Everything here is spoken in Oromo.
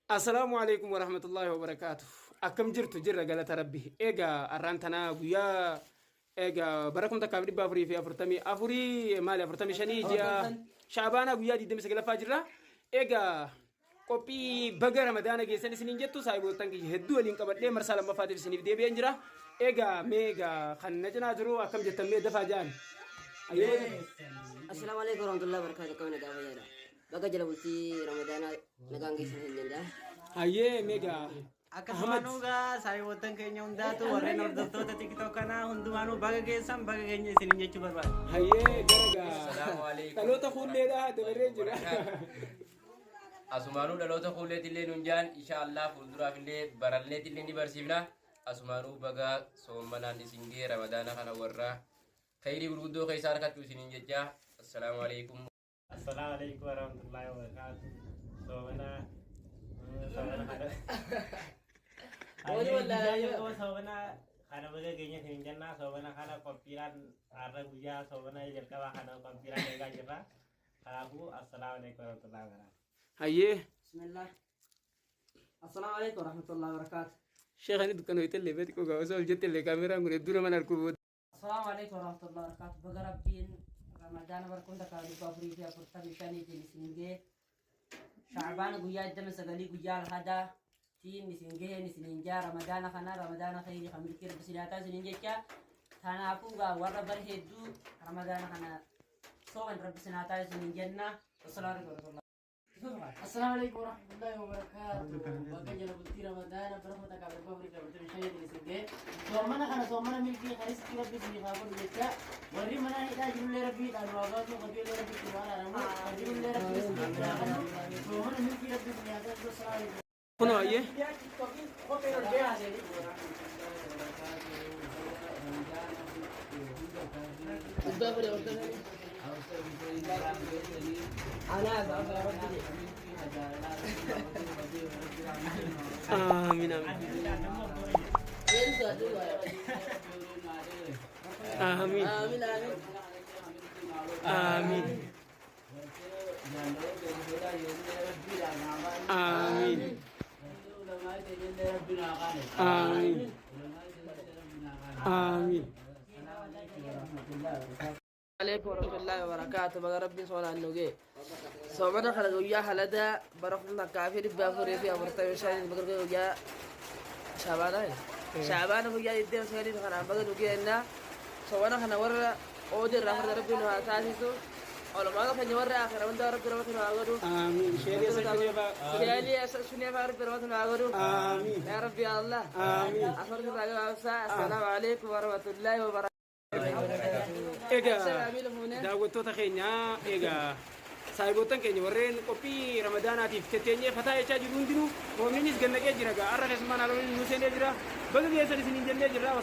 Assalamualaikum warahmatullahi wabarakatuh. Akkam jirtu jirra galata rabbi. Ega arrantana guya ega barakum takabri bafuri fi afurtami afuri mali afurtami shani jiya Shabana guya di dem segala fajra. Ega kopi baga ramadana geessan isinin jettu saayiboottan kiyya hedduu waliin qabadhee marsaa lammaffaatiif isiniif deebi'een jira. Ega meega kan na cinaa jiru akkam jettan mee dafaa jaan. Assalamualaikum warahmatullahi wabarakatuh. Kami nak apa ya? Baga jala bulti Ramadana nagangi sini jenda. Aye meega Akkasumanuugaa saayiboottan keenya hundaatu warreen hordoftoota tiktokkanaa hundumaanuu baga geessan baga keenya isinin jechuu barbaada. Aye garaga. Assalamualaikum. Dhaloota fuulleedha dabarree jira. Asumaanuu dhaloota fuulleetillee nunjaan inshaallah fuulduraafillee baralleetillee ni barsiifna. Asumaanuu baga soommanaan isin gee ramadaana kana warra khayrii gurguddoo keessaa harkattu isinin jecha. Assalamualaikum. Assalamualaikum warahmatullahi wabarakatuh. Soomana soomana kana baga keenya isinin jenna. Soomana kana qophiidhaan har'a guyyaa soomana jalqabaa kana qophiidhaan eegaa jirra. Kanaafuu assalamualaikum warahmatullahi wabarakatuh. Aye Bismillah. Assalamualaikum warahmatullahi wabarakatuh. Sheikh ani dukkan hoytelle beti ko gawa sol jettelle kameraan gure dura manar ko Assalamualaikum warahmatullahi wabarakatuh. Baga Rabbiin Ramadana barkunda kali bafuri fi afurtami shani jinisinge. Shabana guya jama sagali guya hada. Tin nisinge nisininja Ramadana kana Ramadana khayri khamilkir bisilata sininjecha. Tanafu ga warra barheddu Ramadana kana sowan rabbi sinata sininjenna. Assalamualaikum warahmatullahi wabarakatuh. Baga jala bulti Ramadana barkunda kali bafuri fi afurtami shani jinisinge. Soomana kana soomana milki kharis rabbi sinifafun jecha. Warri mana hidha jirulle rabbi dan wagatu qabile rabbi subhanahu wa ta'ala jirulle rabbi subhanahu soomana milki rabbi sinifafun jecha. kuno aye amin amin amin amin amin amin عليكم ورحمة الله وبركاته بقى ربي صلى النوجي صوبنا خلق ويا حلدا برفنا كافر بافوري في أمرتا وشاين بقى ويا شعبان ويا يدين سهلين خنا بقى نوجي إننا صوبنا خنا ورا أودي رحمة ربي نها تاسيسو أولا ما كان يورا آخر من دار ربي رحمة ناقدو amin sheri sakje ba سيالي سنيا ربي رحمة ناقدو amin يا ربي يا الله amin أخبرك الله السلام عليكم ورحمة الله وبركاته ega daawwattoota keenya ega saayiboottan keenya warreen qophii ramadaanaatiif tetteenyee fataa jechaa jiru hundinuu moominis gannaqee jira gaa arra keessummaan haaloonni nu seenee jira baga geessan isiniin jennee jirra